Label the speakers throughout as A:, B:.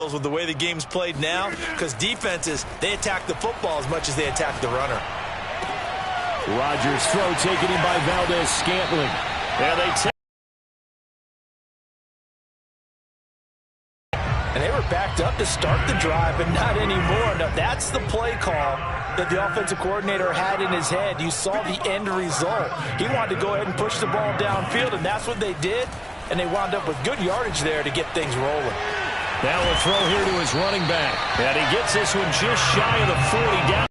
A: with the way the game's played now, because defenses, they attack the football as much as they attack the runner.
B: Rodgers' throw taken in by Valdes-Scantling.
A: And they were backed up to start the drive, but not anymore. Now, that's the play call that the offensive coordinator had in his head. You saw the end result. He wanted to go ahead and push the ball downfield, and that's what they did. And they wound up with good yardage there to get things rolling.
B: Now a throw here to his running back. And he gets this one just shy of the 40 down.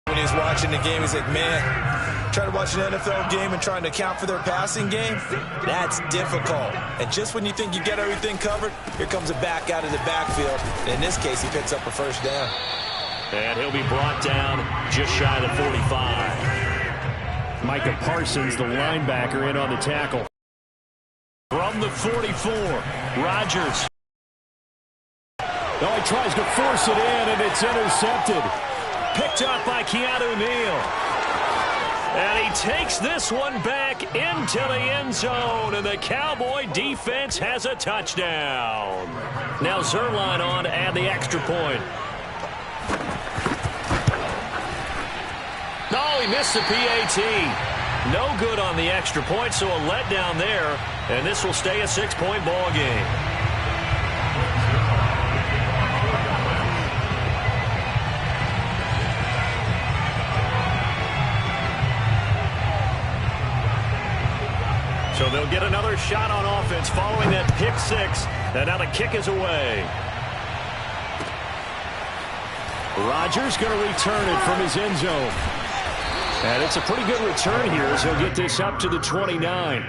A: When he's watching the game, he's like, man, trying to watch an NFL game and trying to account for their passing game, that's difficult. And just when you think you get everything covered, here comes a back out of the backfield. And in this case, he picks up a first down.
B: And he'll be brought down just shy of the 45. Micah Parsons, the linebacker, in on the tackle. From the 44, Rodgers. Oh, he tries to force it in, and it's intercepted. Picked up by Keanu Neal. And he takes this one back into the end zone, and the Cowboy defense has a touchdown. Now Zuerlein on to add the extra point. No, he missed the PAT. No good on the extra point, so a letdown there, and this will stay a 6-point ball game. So they'll get another shot on offense following that pick six, and now the kick is away. Rodgers going to return it from his end zone. And it's a pretty good return here as he'll get this up to the 29.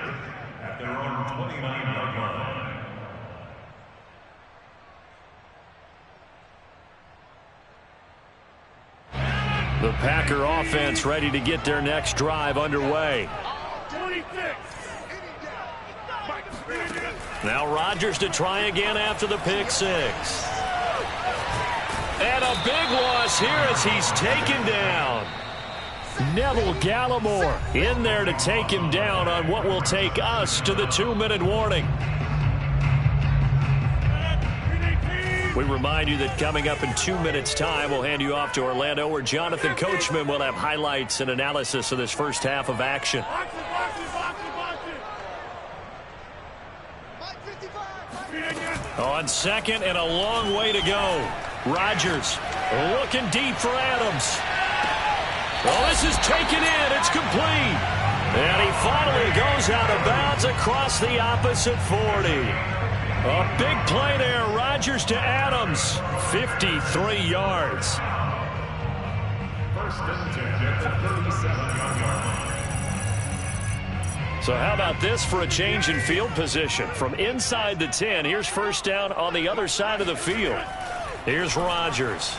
B: The Packer offense ready to get their next drive underway. Now Rodgers to try again after the pick six. And a big loss here as he's taken down. Neville Gallimore in there to take him down on what will take us to the 2-minute warning. We remind you that coming up in 2 minutes' time, we'll hand you off to Orlando, where Jonathan Coachman will have highlights and analysis of this first half of action. On second and a long way to go. Rodgers looking deep for Adams. Oh, this is taken in. It's complete. And he finally goes out of bounds across the opposite 40. A big play there. Rodgers to Adams. 53 yards. So how about this for a change in field position? From inside the 10, here's first down on the other side of the field. Here's Rodgers.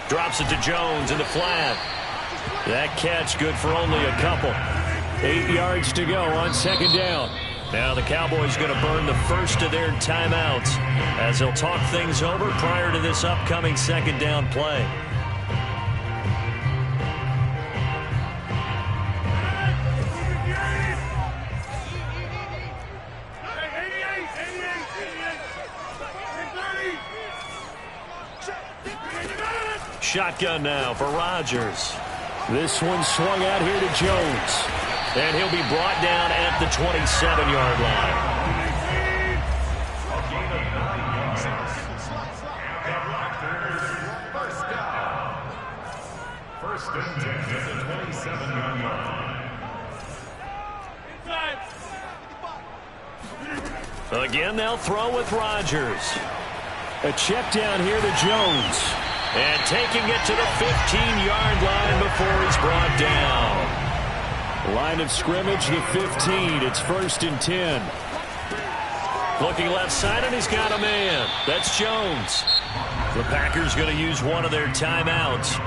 B: Drops it to Jones in the flat. That catch good for only a couple. 8 yards to go on second down. Now the Cowboys going to burn the first of their timeouts as they'll talk things over prior to this upcoming second down play. Shotgun now for Rodgers. This one swung out here to Jones. And he'll be brought down at the 27-yard line. First and 10 at the 27-yard line. Again, they'll throw with Rodgers. A check down here to Jones. And taking it to the 15-yard line before he's brought down. Line of scrimmage, the 15. It's first and 10. Looking left side, and he's got a man. That's Jones. The Packers going to use one of their timeouts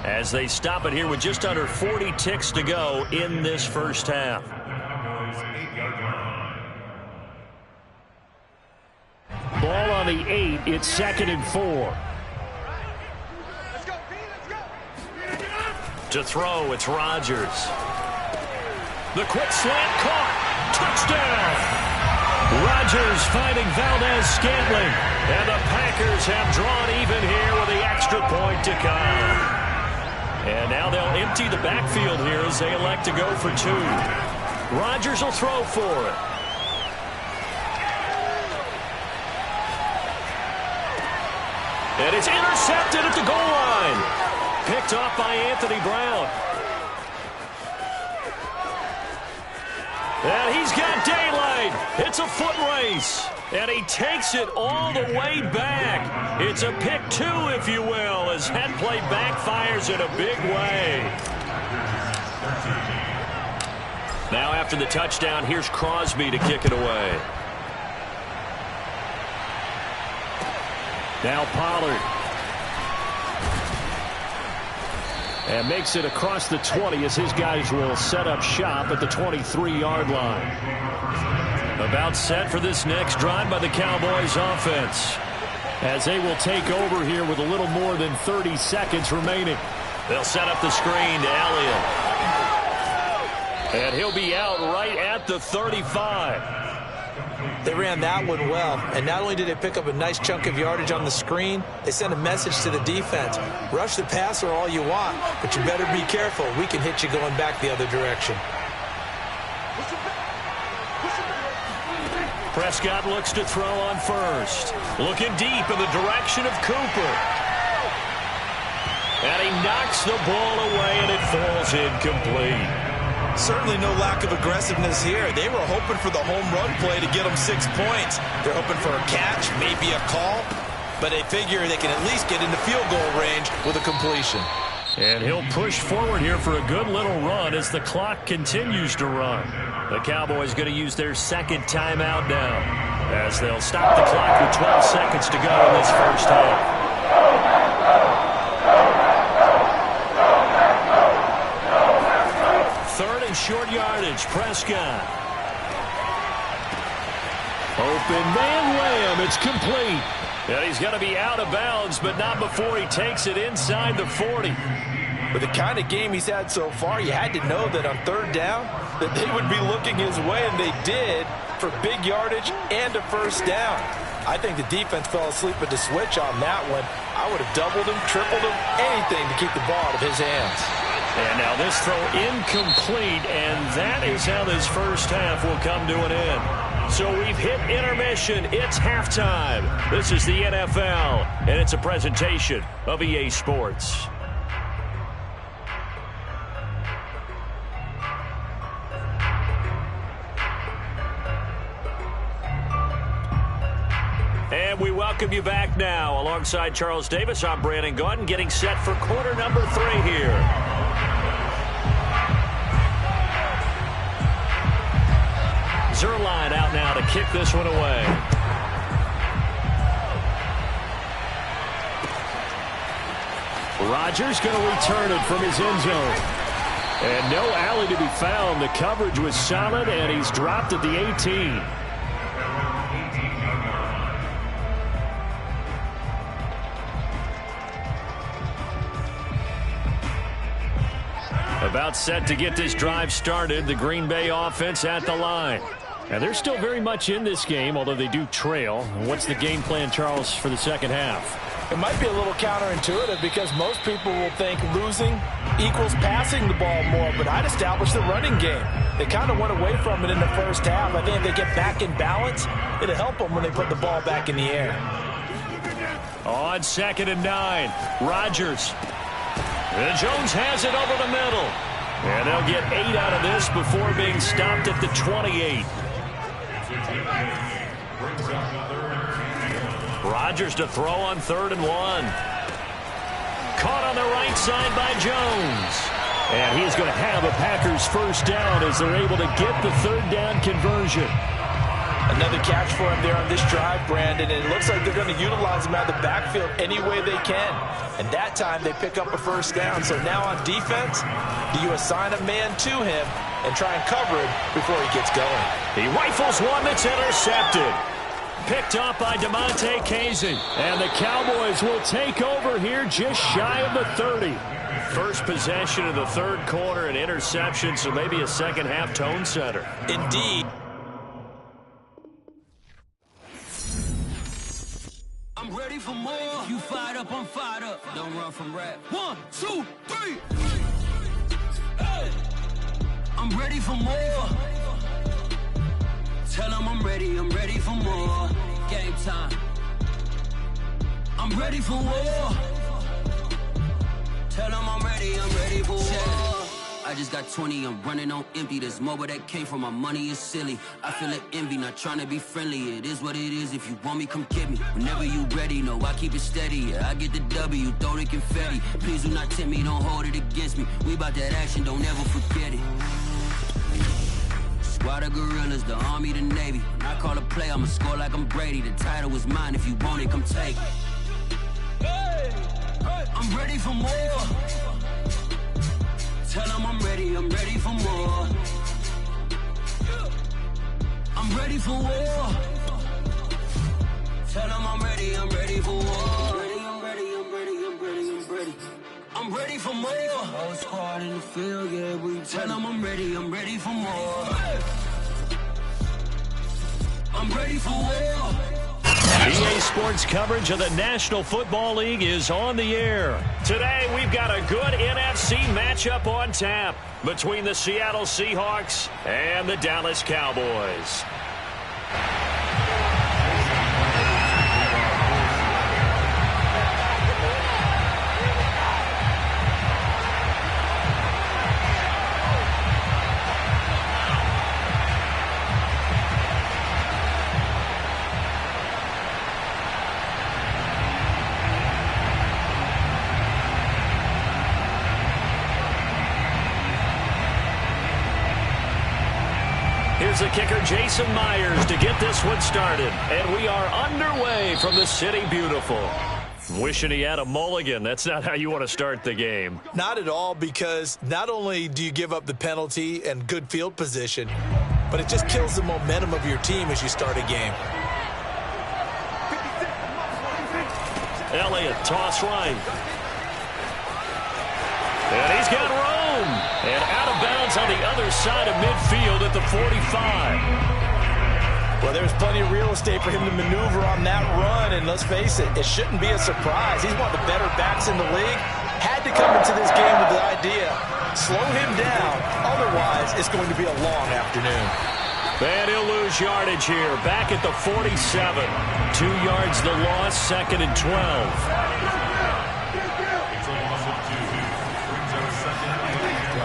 B: as they stop it here with just under 40 ticks to go in this first half. Ball on the 8. It's second and 4. To throw, it's Rodgers. The quick slant caught. Touchdown. Rodgers finding Valdez-Scantling. And the Packers have drawn even here with the extra point to come. And now they'll empty the backfield here as they elect to go for two. Rodgers will throw for it. And it's intercepted at the goal line. Picked off by Anthony Brown. And he's got daylight. It's a foot race. And he takes it all the way back. It's a pick two, if you will, as that play backfires in a big way. Now after the touchdown, here's Crosby to kick it away. Now Pollard. And makes it across the 20 as his guys will set up shop at the 23-yard line. About set for this next drive by the Cowboys offense, as they will take over here with a little more than 30 seconds remaining. They'll set up the screen to Elliott. And he'll be out right at the 35.
A: They ran that one well, and not only did they pick up a nice chunk of yardage on the screen, they sent a message to the defense. Rush the passer all you want, but you better be careful. We can hit you going back the other direction.
B: Prescott looks to throw on first. Looking deep in the direction of Cooper. And he knocks the ball away, and it falls incomplete.
A: Certainly no lack of aggressiveness here. They were hoping for the home run play to get them 6 points. They're hoping for a catch, maybe a call, but they figure they can at least get into field goal range with a completion.
B: And he'll push forward here for a good little run as the clock continues to run. The Cowboys going to use their second timeout now, as they'll stop the clock with 12 seconds to go in this first half. Third and short yardage, Prescott. Open man Lamb, it's complete. And he's going to be out of bounds, but not before he takes it inside the 40.
A: With the kind of game he's had so far, you had to know that on third down that they would be looking his way, and they did, for big yardage and a first down. I think the defense fell asleep at the switch on that one. I would have doubled him, tripled him, anything to keep the ball out of his hands.
B: And now this throw incomplete, and that is how this first half will come to an end. So we've hit intermission. It's halftime. This is the NFL, and it's a presentation of EA Sports. And we welcome you back now. Alongside Charles Davis, I'm Brandon Gaudin, getting set for quarter number 3 here. Zuerlein out now to kick this one away. Rodgers going to return it from his end zone. And no alley to be found. The coverage was solid, and he's dropped at the 18. About set to get this drive started. The Green Bay offense at the line. And they're still very much in this game, although they do trail. What's the game plan, Charles, for the second half?
A: It might be a little counterintuitive because most people will think losing equals passing the ball more, but I'd establish the running game. They kind of went away from it in the first half. I think if they get back in balance, it'll help them when they put the ball back in the air.
B: On 2nd and 9, Rodgers. And Jones has it over the middle. And they'll get 8 out of this before being stopped at the 28. Rodgers to throw on 3rd and 1. Caught on the right side by Jones. And he's going to have a Packers first down as they're able to get the 3rd down conversion.
A: Another catch for him there on this drive, Brandon, and it looks like they're going to utilize him out of the backfield any way they can. And that time they pick up a first down. So now on defense, do you assign a man to him and try and cover him before he gets going?
B: He rifles one that's intercepted. Picked up by Damontae Kazee. And the Cowboys will take over here just shy of the 30. First possession of the 3rd quarter, an interception, so maybe a second half tone setter.
A: Indeed.
C: I'm ready for more. You fired up, I'm fired up. Don't run from rap. 1, 2, 3. Hey. I'm ready for more. Tell them I'm ready for more. Game time. I'm ready for war. Tell them I'm ready for war. I just got 20, I'm running on empty. This mobile that came from my money is silly. I feel like envy, not trying to be friendly. It is what it is, if you want me, come get me. Whenever you ready, no, I keep it steady. Yeah, I get the W, throw the confetti. Please do not tempt me, don't hold it against me. We about that action, don't ever forget it. Squad of gorillas, the army, the navy. When I call a play, I'ma score like I'm Brady. The title is mine, if you want it, come take it. I'm ready for more. Tell them I'm ready for more. I'm ready for war. Tell them I'm ready for war. I'm ready for more. Whole squad in the field, yeah, we tell them I'm ready for more. I'm ready for war.
B: EA Sports coverage of the National Football League is on the air. Today, we've got a good NFC matchup on tap between the Seattle Seahawks and the Dallas Cowboys. Here's the kicker, Jason Myers, to get this one started. And we are underway from the City Beautiful. Wishing he had a mulligan. That's not how you want to start the game.
A: Not at all, because not only do you give up the penalty and good field position, but it just kills the momentum of your team as you start a game.
B: Elliott, toss right. And he's got room. And out of bounds on the other side of midfield at the 45.
A: Well, there's plenty of real estate for him to maneuver on that run, and let's face it, it shouldn't be a surprise. He's one of the better backs in the league. Had to come into this game with the idea, slow him down, otherwise it's going to be a long afternoon.
B: And he'll lose yardage here, back at the 47. 2 yards the loss, 2nd and 12.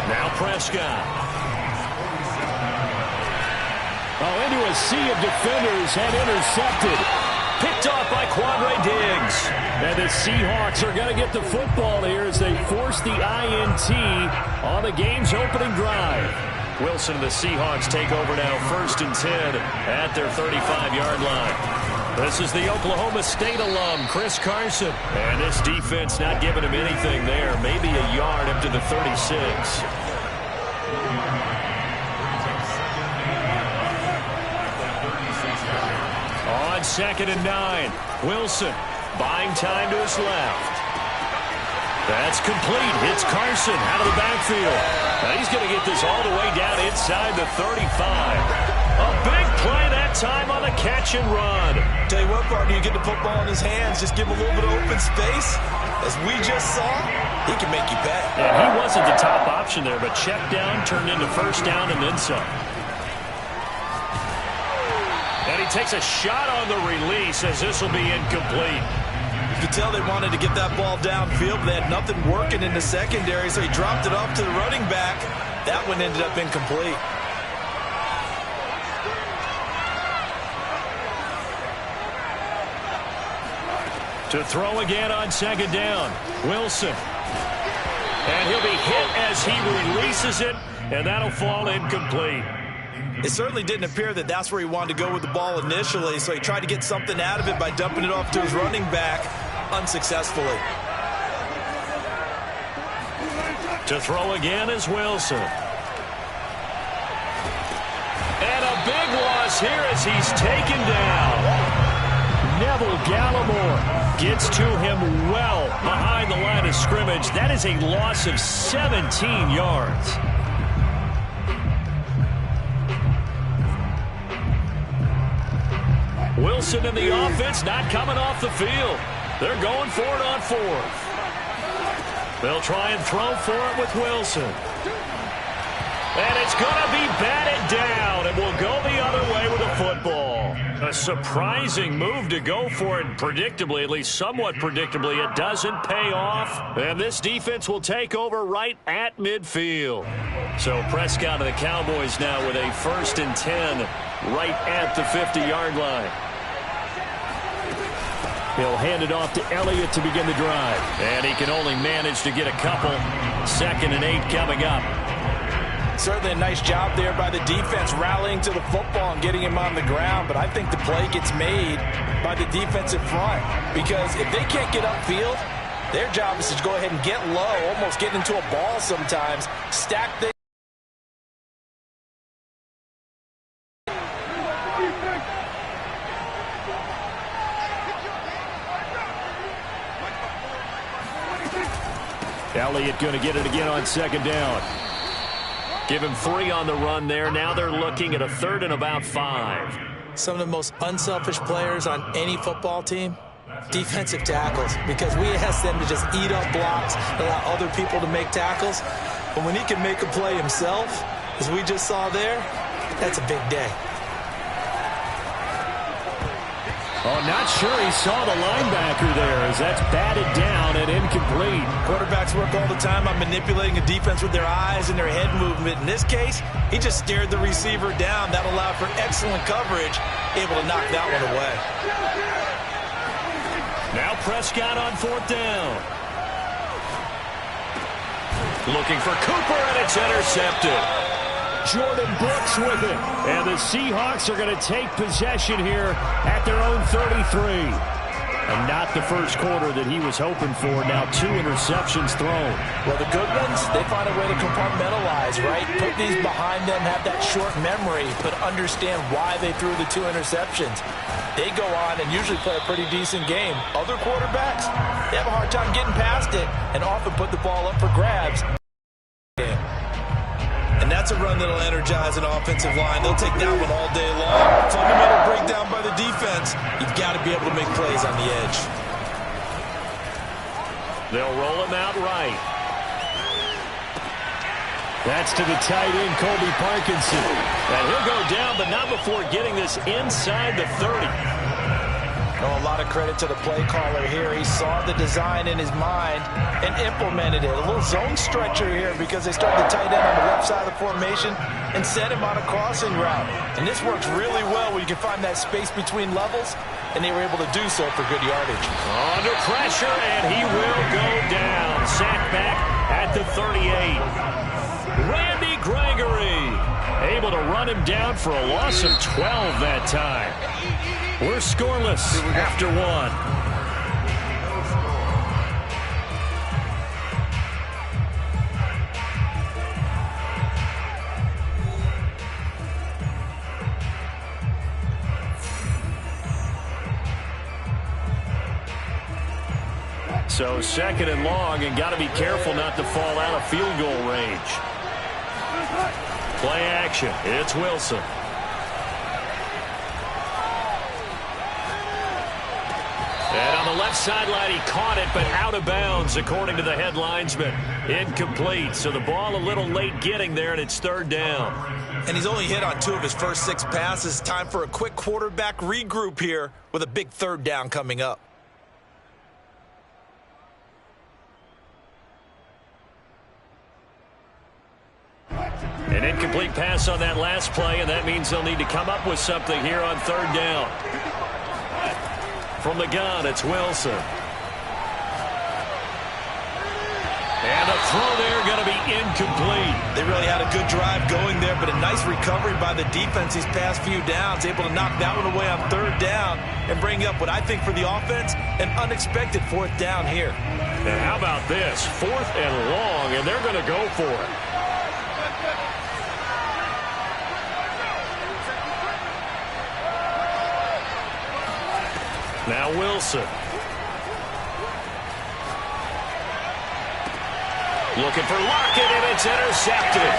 B: Now Prescott.
D: Oh, into a sea of defenders and intercepted.
B: Picked off by Quandre Diggs.
D: And the Seahawks are going to get the football here as they force the INT on the game's opening drive.
B: Wilson and the Seahawks take over now, 1st and 10 at their 35-yard line. This is the Oklahoma State alum, Chris Carson. And this defense not giving him anything there. Maybe a yard up to the 36. On 2nd and 9, Wilson buying time to his left. That's complete. Hits Carson out of the backfield. Now he's going to get this all the way down inside the 35. A big play that time on the catch and run.
A: Tell you what, partner, you get the football in his hands, just give him a little bit of open space. As we just saw, he can make you pay.
B: And he wasn't the top option there, but check down turned into 1st down and then some. And he takes a shot on the release as this will be incomplete.
A: You could tell they wanted to get that ball downfield, but they had nothing working in the secondary, so he dropped it off to the running back. That one ended up incomplete.
B: To throw again on 2nd down, Wilson. And he'll be hit as he releases it, and that'll fall incomplete.
A: It certainly didn't appear that that's where he wanted to go with the ball initially, so he tried to get something out of it by dumping it off to his running back unsuccessfully.
B: To throw again is Wilson. And a big loss here as he's taken down. Neville Gallimore gets to him well behind the line of scrimmage. That is a loss of 17 yards. Wilson and the offense not coming off the field. They're going for it on fourth. They'll try and throw for it with Wilson. And it's going to be batted down, and will go the other way with the football. A surprising move to go for it, predictably, at least somewhat predictably. It doesn't pay off, and this defense will take over right at midfield. So Prescott and the Cowboys now with a 1st and 10 right at the 50-yard line.
D: He'll hand it off to Elliott to begin the drive.
B: And he can only manage to get a couple. 2nd and 8 coming up.
A: Certainly a nice job there by the defense rallying to the football and getting him on the ground. But I think the play gets made by the defensive front. Because if they can't get upfield, their job is to go ahead and get low, almost get into a ball sometimes, stack things.
D: Elliott going to get it again on 2nd down.
B: Give him 3 on the run there. Now they're looking at a 3rd and about 5.
A: Some of the most unselfish players on any football team, defensive tackles, because we ask them to just eat up blocks, allow other people to make tackles. But when he can make a play himself, as we just saw there, that's a big day.
D: Oh, not sure he saw the linebacker there as that's batted down and incomplete.
A: Quarterbacks work all the time on manipulating a defense with their eyes and their head movement. In this case, he just stared the receiver down. That allowed for excellent coverage, able to knock that one away.
B: Now Prescott on 4th down. Looking for Cooper, and it's intercepted.
D: Jordan Brooks with it. And the Seahawks are going to take possession here at their own 33. And not the first quarter that he was hoping for. Now 2 interceptions thrown.
A: Well, the good ones, they find a way to compartmentalize, right? Put these behind them, have that short memory, but understand why they threw the 2 interceptions. They go on and usually play a pretty decent game. Other quarterbacks, they have a hard time getting past it and often put the ball up for grabs. And that's a run that'll energize an offensive line. They'll take that one all day long. Fundamental breakdown by the defense. You've got to be able to make plays on the edge.
B: They'll roll him out right.
D: That's to the tight end, Colby Parkinson.
B: And he'll go down, but not before getting this inside the 30.
A: A lot of credit to the play caller here. He saw the design in his mind and implemented it. A little zone stretcher here because they started the tight end on the left side of the formation and sent him on a crossing route. And this works really well when you can find that space between levels, and they were able to do so for good yardage.
B: Under pressure, and he will go down. Sacked back at the 38. Randy Gregory able to run him down for a loss of 12 that time. We're scoreless after 1. So 2nd and long, and got to be careful not to fall out of field goal range. Play action. It's Wilson. And on the left sideline, he caught it, but out of bounds, according to the head linesman. Incomplete. So the ball a little late getting there, and it's 3rd down.
A: And he's only hit on 2 of his first 6 passes. Time for a quick quarterback regroup here with a big 3rd down coming up.
B: An incomplete pass on that last play, and that means they'll need to come up with something here on 3rd down. From the gun, it's Wilson. And a throw there going to be incomplete.
A: They really had a good drive going there, but a nice recovery by the defense these past few downs, able to knock that one away on 3rd down and bring up what I think for the offense, an unexpected 4th down here.
B: And how about this? 4th and long, and they're going to go for it. Now Wilson. Looking for Lockett, and it's intercepted.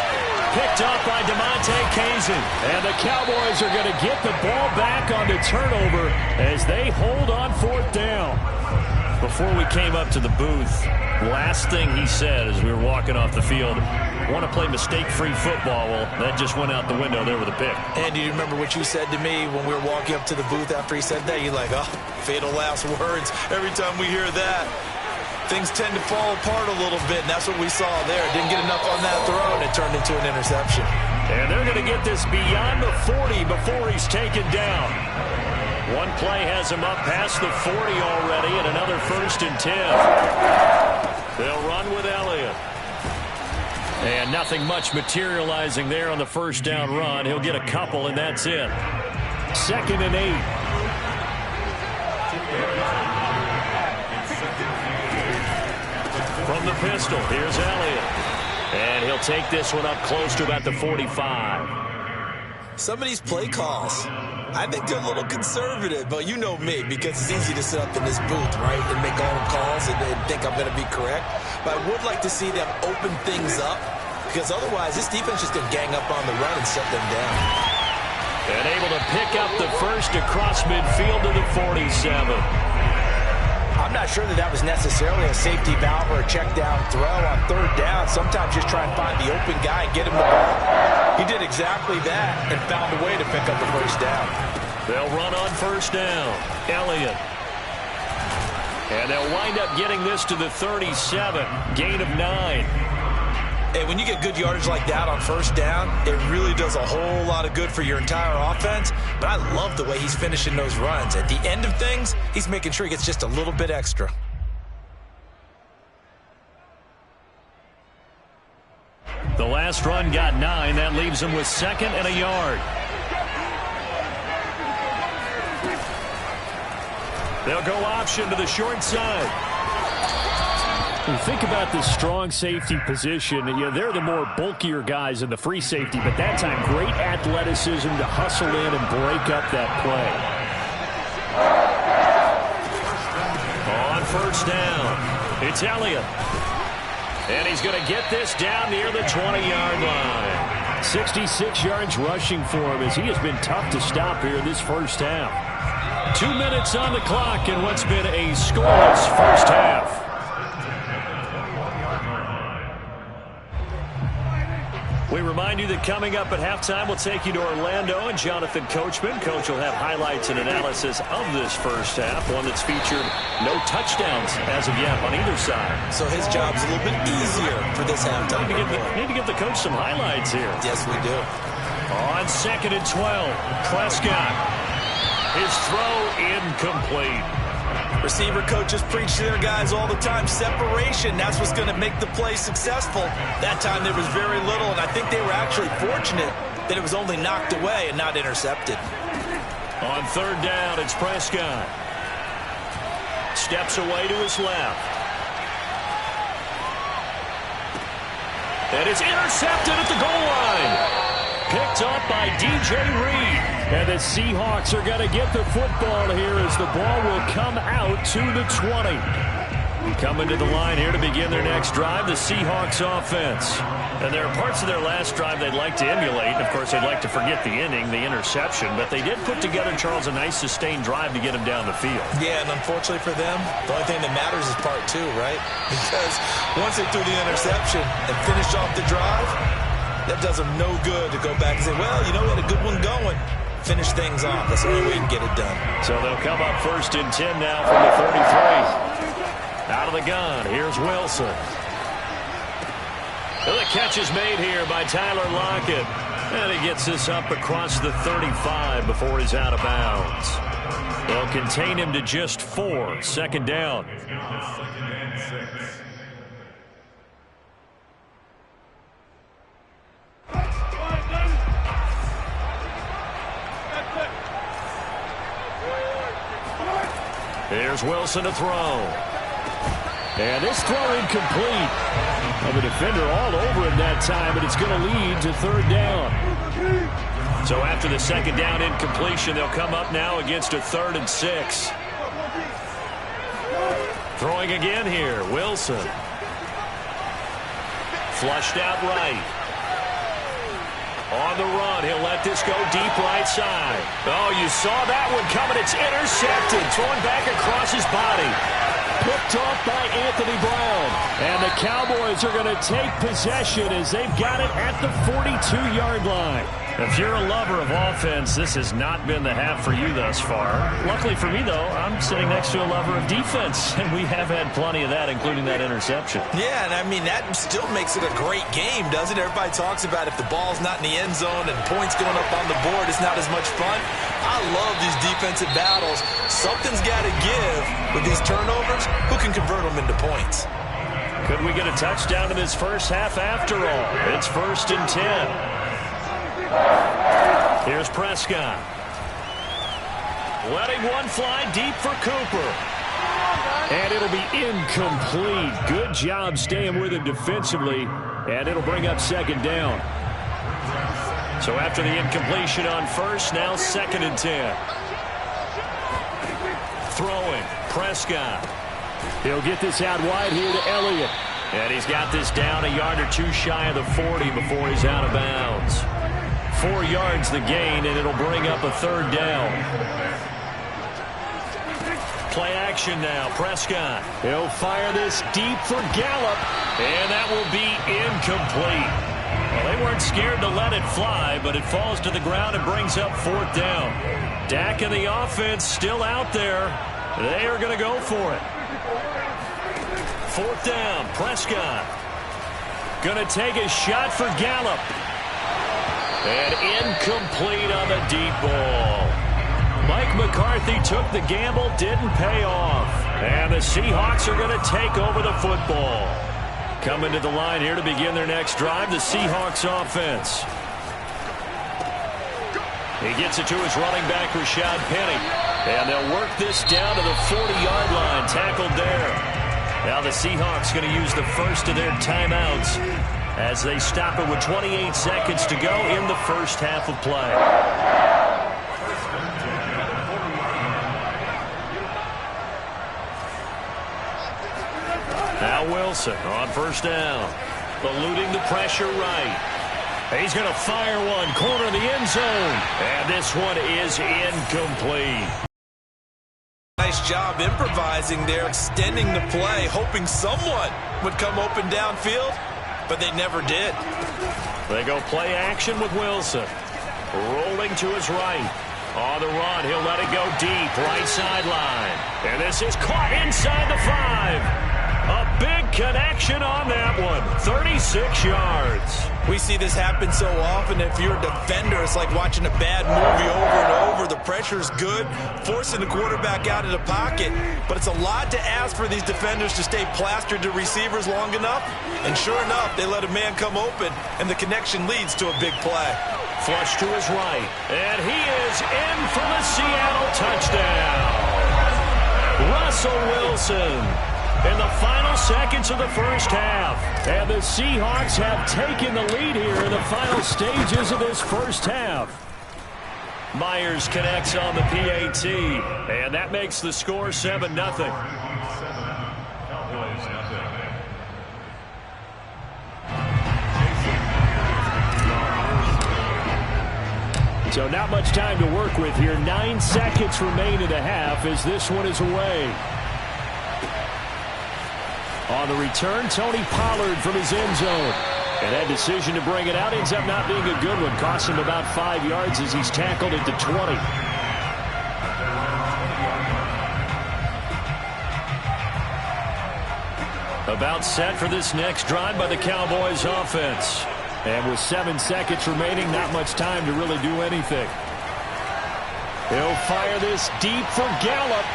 D: Picked up by DeMonte Kazin. And the Cowboys are going to get the ball back on the turnover as they hold on 4th down. Before we came up to the booth, last thing he said as we were walking off the field, want to play mistake-free football. Well, that just went out the window there with a pick.
A: And do you remember what you said to me when we were walking up to the booth after he said that? You're like, oh, fatal last words. Every time we hear that, things tend to fall apart a little bit, and that's what we saw there. Didn't get enough on that throw, and it turned into an interception.
D: And they're going to get this beyond the 40 before he's taken down. One play has him up past the 40 already, and another 1st and 10. They'll run with Elliott. And nothing much materializing there on the 1st down run. He'll get a couple, and that's it. 2nd and 8. From the pistol, here's Elliott. And he'll take this one up close to about the 45.
A: Some of these play calls, I think they're a little conservative, but you know me, because it's easy to sit up in this booth, right, and make all the calls and think I'm going to be correct. But I would like to see them open things up, because otherwise this defense just going to gang up on the run and shut them down.
D: And able to pick up the first across midfield to the 47.
A: I'm not sure that was necessarily a safety valve or a check down throw on 3rd down. Sometimes just try and find the open guy and get him the ball. He did exactly that and found a way to pick up the 1st down.
D: They'll run on 1st down. Elliott. And they'll wind up getting this to the 37. Gain of 9.
A: And when you get good yardage like that on 1st down, it really does a whole lot of good for your entire offense. But I love the way he's finishing those runs. At the end of things, he's making sure he gets just a little bit extra.
D: The last run got 9. That leaves him with 2nd and a yard. They'll go option to the short side. When you think about this strong safety position, they're the more bulkier guys in the free safety, but that time great athleticism to hustle in and break up that play. On 1st down, it's Elliott. And he's going to get this down near the 20-yard line. 66 yards rushing for him as he has been tough to stop here this 1st half. 2 minutes on the clock in what's been a scoreless 1st half. We remind you that coming up at halftime, we'll take you to Orlando and Jonathan Coachman. Coach will have highlights and analysis of this 1st half, one that's featured no touchdowns as of yet on either side.
A: So his job's a little bit easier for this halftime.
D: Need to give the coach some highlights here.
A: Yes, we do.
D: On 2nd and 12, Prescott. His throw incomplete.
A: Receiver coaches preach to their guys all the time. Separation, that's what's going to make the play successful. That time there was very little, and I think they were actually fortunate that it was only knocked away and not intercepted.
D: On 3rd down, it's Prescott. Steps away to his left. And it's intercepted at the goal line. Picked up by DJ Reed. And the Seahawks are going to get the football here as the ball will come out to the 20. Coming to the line here to begin their next drive, the Seahawks offense. And there are parts of their last drive they'd like to emulate. And, of course, they'd like to forget the inning, the interception. But they did put together, Charles, a nice sustained drive to get them down the field.
A: Yeah, and unfortunately for them, the only thing that matters is part 2, right? Because once they threw the interception and finished off the drive, that does them no good to go back and say, well, you know, we had a good one going. Finish things off. That's the only way you can get it done.
D: So they'll come up 1st and 10 now from the 33. Out of the gun, here's Wilson. Well, the catch is made here by Tyler Lockett. And he gets this up across the 35 before he's out of bounds. They'll contain him to just 4. 2nd down. Here's Wilson to throw. And this throw incomplete. And the defender all over him that time, but it's going to lead to 3rd down. So after the 2nd down incompletion, they'll come up now against a 3rd and 6. Throwing again here, Wilson. Flushed out right.
B: On the run, he'll let this go deep right side. Oh, you saw that one coming. It's intercepted. Throwing back across his body.
D: Picked off by Anthony Brown. And the Cowboys are going to take possession as they've got it at the 42-yard line.
B: If you're a lover of offense, this has not been the half for you thus far. Luckily for me, though, I'm sitting next to a lover of defense, and we have had plenty of that, including that interception.
A: Yeah, and I mean, that still makes it a great game, doesn't it? Everybody talks about if the ball's not in the end zone and points going up on the board, it's not as much fun. I love these defensive battles. Something's got to give with these turnovers. Who can convert them into points?
B: Could we get a touchdown in this first half after all? It's 1st and 10. Here's Prescott. Letting one fly deep for Cooper.
D: And it'll be incomplete. Good job staying with him defensively. And it'll bring up 2nd down.
B: So after the incompletion on first, now 2nd and 10. Throwing. Prescott.
D: He'll get this out wide here to Elliott.
B: And he's got this down a yard or two shy of the 40 before he's out of bounds. 4 yards the gain, and it'll bring up a 3rd down. Play action now. Prescott.
D: He'll fire this deep for Gallup.
B: And that will be incomplete. Well, they weren't scared to let it fly, but it falls to the ground and brings up 4th down. Dak and the offense still out there. They are going to go for it. 4th down. Prescott. Going to take a shot for Gallup. And incomplete on the deep ball. Mike McCarthy took the gamble, didn't pay off. And the Seahawks are going to take over the football. Coming to the line here to begin their next drive, the Seahawks offense. He gets it to his running back, Rashad Penny. And they'll work this down to the 40-yard line, tackled there. Now the Seahawks going to use the first of their timeouts as they stop it with 28 seconds to go in the first half of play. Now Wilson on 1st down. Eluding the pressure right. He's going to fire one, corner of the end zone. And this one is incomplete.
A: Nice job improvising there, extending the play, hoping someone would come open downfield. But they never did.
B: They go play action with Wilson. Rolling to his right. On the run, he'll let it go deep, right sideline. And this is caught inside the 5. A big connection on that one. 36 yards.
A: We see this happen so often. If you're a defender, it's like watching a bad movie over and over. The pressure's good, forcing the quarterback out of the pocket. But it's a lot to ask for these defenders to stay plastered to receivers long enough. And sure enough, they let a man come open, and the connection leads to a big play.
B: Flush to his right. And he is in for the Seattle touchdown. Russell Wilson in the final seconds of the first half.
D: And the Seahawks have taken the lead here in the final stages of this first half.
B: Myers connects on the PAT, and that makes the score 7-0.
D: So not much time to work with here. 9 seconds remain in the half as this one is away. On the return, Tony Pollard from his end zone. And that decision to bring it out ends up not being a good one. Cost him about 5 yards as he's tackled at the 20.
B: About set for this next drive by the Cowboys offense.
D: And with 7 seconds remaining, not much time to really do anything. He'll fire this deep for Gallup.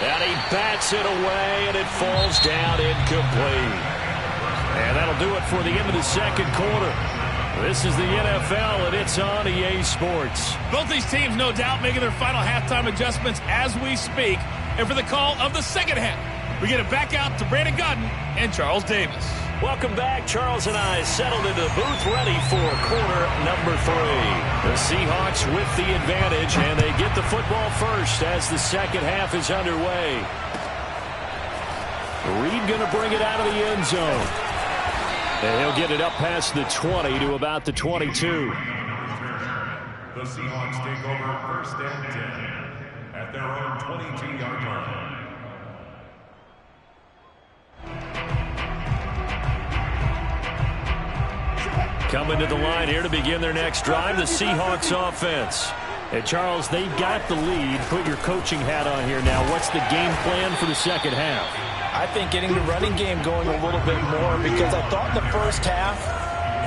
B: And he bats it away, and it falls down incomplete. And that'll do it for the end of the second quarter. This is the NFL, and it's on EA Sports.
E: Both these teams, no doubt, making their final halftime adjustments as we speak. And for the call of the second half, we get it back out to Brandon Gaudin and Charles Davis.
B: Welcome back. Charles and I settled into the booth ready for quarter number 3. The Seahawks with the advantage, and they get the football first as the second half is underway.
D: Reed going to bring it out of the end zone. And he'll get it up past the 20 to about the 22.
F: The Seahawks take over first and 10 at their own 22-yard line.
D: Coming to the line here to begin their next drive, the Seahawks offense. And Charles, they've got the lead. Put your coaching hat on here now. What's the game plan for the second half?
A: I think getting the running game going a little bit more, because I thought in the first half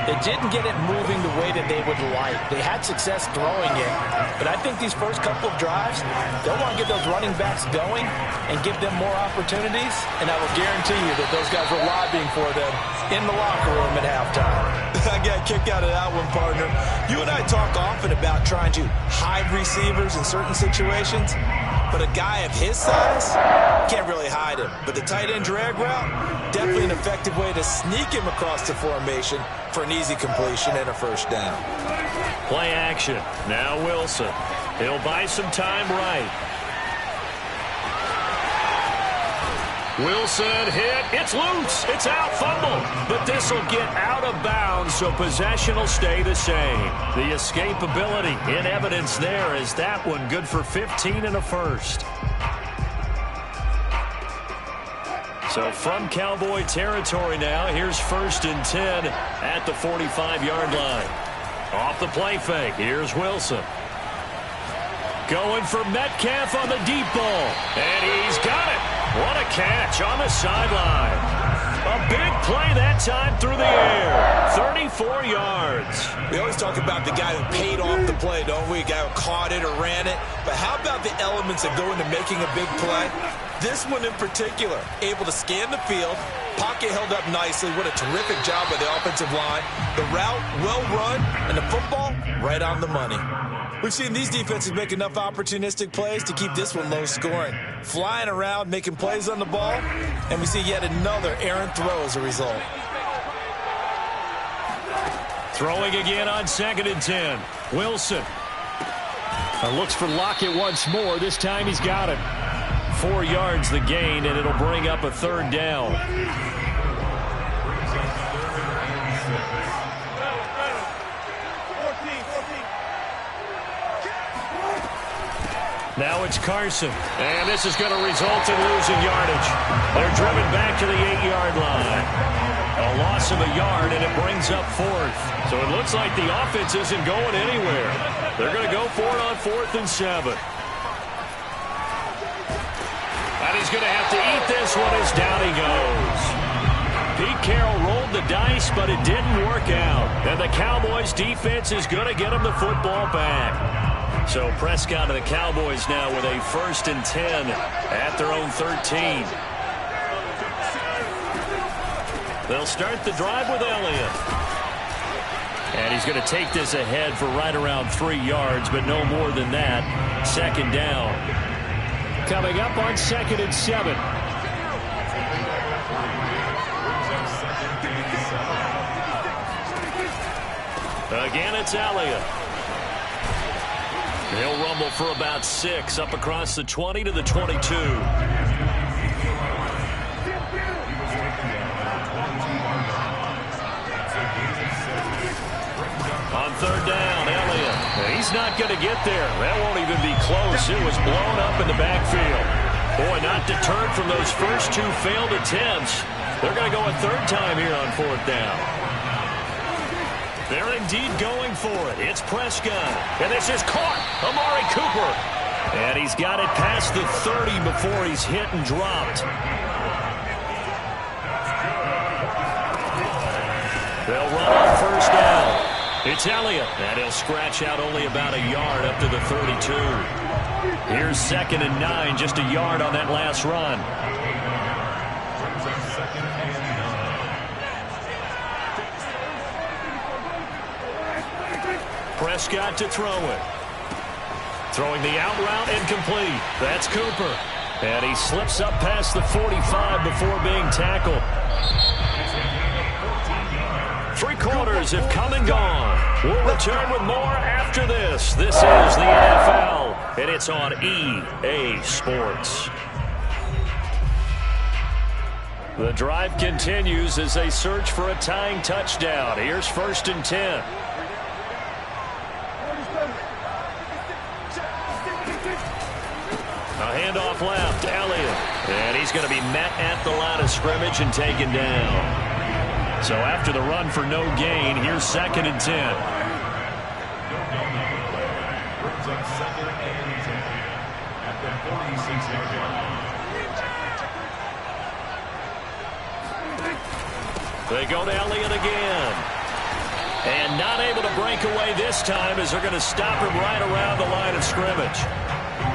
A: they didn't get it moving the way that they would like. They had success throwing it, but I think these first couple of drives, they'll want to get those running backs going and give them more opportunities, and I will guarantee you that those guys were lobbying for them in the locker room at halftime.
G: I got a kick out of that one, partner. You and I talk often about trying to hide receivers in certain situations, but a guy of his size can't really hide him. But the tight end drag route, definitely an effective way to sneak him across the formation for an easy completion and a first down.
B: Play action. Now Wilson. He'll buy some time right. Wilson hit. It's loose. It's out. Fumble. But this will get out of bounds, so possession will stay the same. The escapability in evidence there is that one good for 15 and a first. So from Cowboy territory now, here's first and 10 at the 45-yard line. Off the play fake. Here's Wilson. Going for Metcalf on the deep ball. And he's got it. What a catch on the sideline. A big play that time through the air. 34 yards.
G: We always talk about the guy who paid off the play, don't we? A guy who caught it or ran it. But how about the elements that go into making a big play? This one in particular, able to scan the field, pocket held up nicely. What a terrific job by the offensive line. The route, well run, and the football, right on the money. We've seen these defenses make enough opportunistic plays to keep this one low scoring. Flying around, making plays on the ball, and we see yet another errant throw as a result.
D: Throwing again on second and 10. Wilson. Looks for Lockett once more. This time he's got it. 4 yards the gain, and it'll bring up a third down. Now it's Carson, and this is going to result in losing yardage. They're driven back to the 8-yard line. A loss of a yard, and it brings up fourth. So it looks like the offense isn't going anywhere. They're going to go for it on 4th and 7. And he's going to have to eat this one as down he goes. Pete Carroll rolled the dice, but it didn't work out. And the Cowboys defense is going to get him the football back. So Prescott and the Cowboys now with a 1st and 10 at their own 13. They'll start the drive with Elliott. And he's going to take this ahead for right around 3 yards, but no more than that. 2nd down. Coming up on 2nd and 7. Again, it's Elliott. He'll rumble for about 6 up across the 20 to the 22. On 3rd down, Elliott. He's not going to get there. That won't even be close. It was blown up in the backfield. Boy, not deterred from those first 2 failed attempts. They're going to go a 3rd time here on 4th down. They're indeed going for it. It's Prescott. And this is caught. Amari Cooper. And he's got it past the 30 before he's hit and dropped. They'll run on 1st down. It's Elliott. And he'll scratch out only about a yard up to the 32. Here's 2nd and 9. Just a yard on that last run. Prescott to throw it. Throwing the out route incomplete. That's Cooper. And he slips up past the 45 before being tackled. 3 quarters have come and gone. We'll return with more after this. This is the NFL, and it's on EA Sports. The drive continues as they search for a tying touchdown. Here's 1st and 10. A handoff left, Elliott. And he's going to be met at the line of scrimmage and taken down. So after the run for no gain, here's 2nd and 10.
F: Brings up 2nd and 10 at the 46-yard line.
D: They go to Elliott again. And not able to break away this time as they're going to stop him right around the line of scrimmage.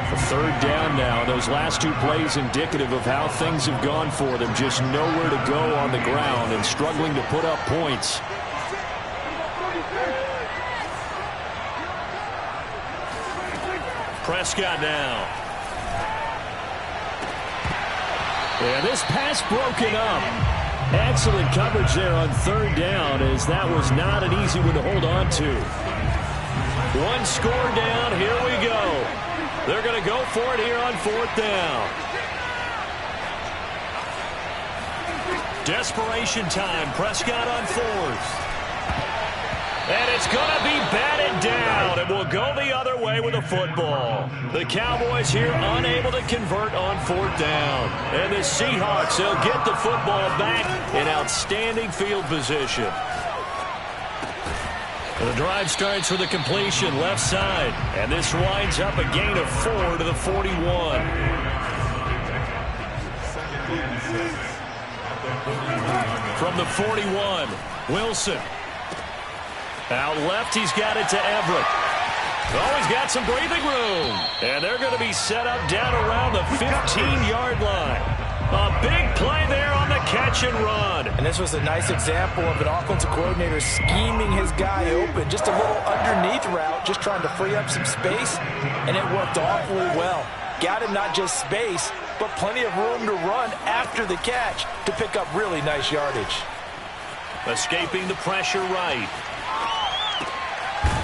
D: For 3rd down now. Those last 2 plays indicative of how things have gone for them. Just nowhere to go on the ground and struggling to put up points. Prescott now. And this pass broken up. Excellent coverage there on 3rd down, as that was not an easy one to hold on to. 1 score down. Here we go. They're going to go for it here on 4th down. Desperation time. Prescott on 4th. And it's going to be batted down, and will go the other way with the football. The Cowboys here unable to convert on 4th down. And the Seahawks, they'll get the football back in outstanding field position. The drive starts with a completion left side, and this winds up a gain of 4 to the 41. From the 41, Wilson. Out left, he's got it to Everett. Oh, he's got some breathing room. And they're going to be set up down around the 15-yard line. A big play there on the catch and run.
A: And this was a nice example of an offensive coordinator scheming his guy open. Just a little underneath route, just trying to free up some space, and it worked awfully well. Got him not just space, but plenty of room to run after the catch to pick up really nice yardage.
D: Escaping the pressure right.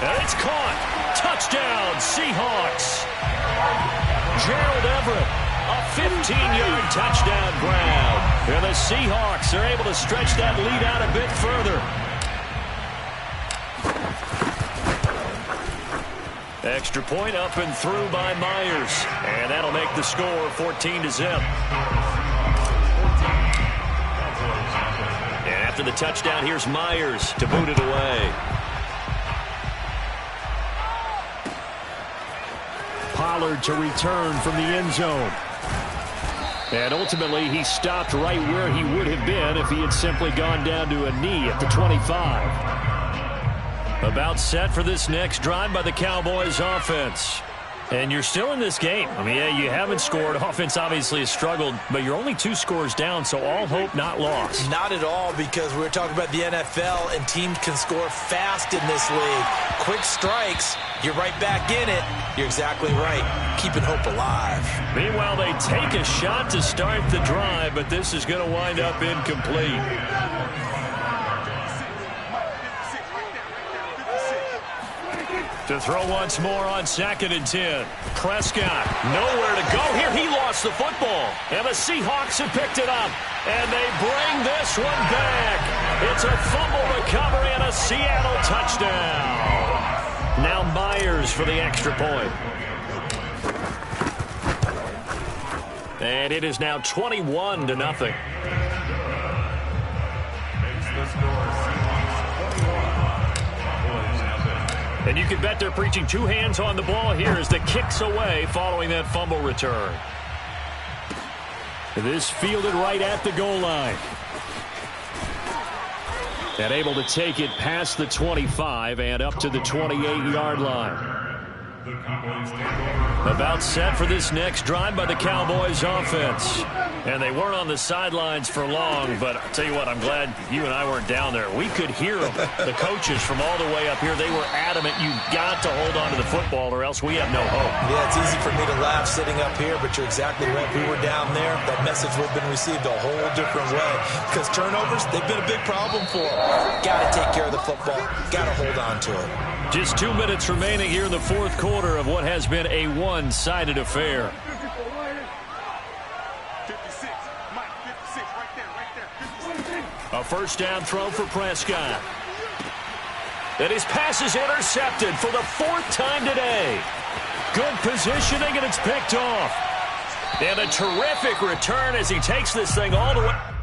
D: And it's caught. Touchdown, Seahawks. Gerald Everett, a 15-yard touchdown grab. And the Seahawks are able to stretch that lead out a bit further. Extra point up and through by Myers. And that'll make the score 14-0. And after the touchdown, here's Myers to boot it away. Pollard to return from the end zone. And ultimately, he stopped right where he would have been if he had simply gone down to a knee at the 25. About set for this next drive by the Cowboys offense. And you're still in this game. I mean, yeah, you haven't scored. Offense obviously has struggled, but you're only 2 scores down, so all hope not lost.
G: Not at all, because we're talking about the NFL, and teams can score fast in this league. Quick strikes, you're right back in it. You're exactly right. Keeping hope alive.
D: Meanwhile, they take a shot to start the drive, but this is going to wind up incomplete. To throw once more on 2nd and 10. Prescott, nowhere to go here. He lost the football. And the Seahawks have picked it up. And they bring this one back. It's a fumble recovery and a Seattle touchdown. Now Myers for the extra point. And it is now 21-0.
F: Makes the score
D: And you can bet they're preaching 2 hands on the ball here as the kicks away following that fumble return. This fielded right at the goal line. And able to take it past the 25 and up to the 28-yard line. About set for this next drive by the Cowboys offense. And they weren't on the sidelines for long, but I'll tell you what, I'm glad you and I weren't down there. We could hear them. The coaches from all the way up here, they were adamant, you've got to hold on to the football or else we have no hope.
G: Yeah, it's easy for me to laugh sitting up here, but you're exactly right. We were down there. That message would have been received a whole different way. Because turnovers, they've been a big problem for them. Got to take care of the football. Got to hold on to it.
D: Just 2 minutes remaining here in the 4th quarter of what has been a one-sided affair.
B: A first down throw for Prescott. And his pass is intercepted for the 4th time today. Good positioning, and it's picked off. And a terrific return as he takes this thing all the way.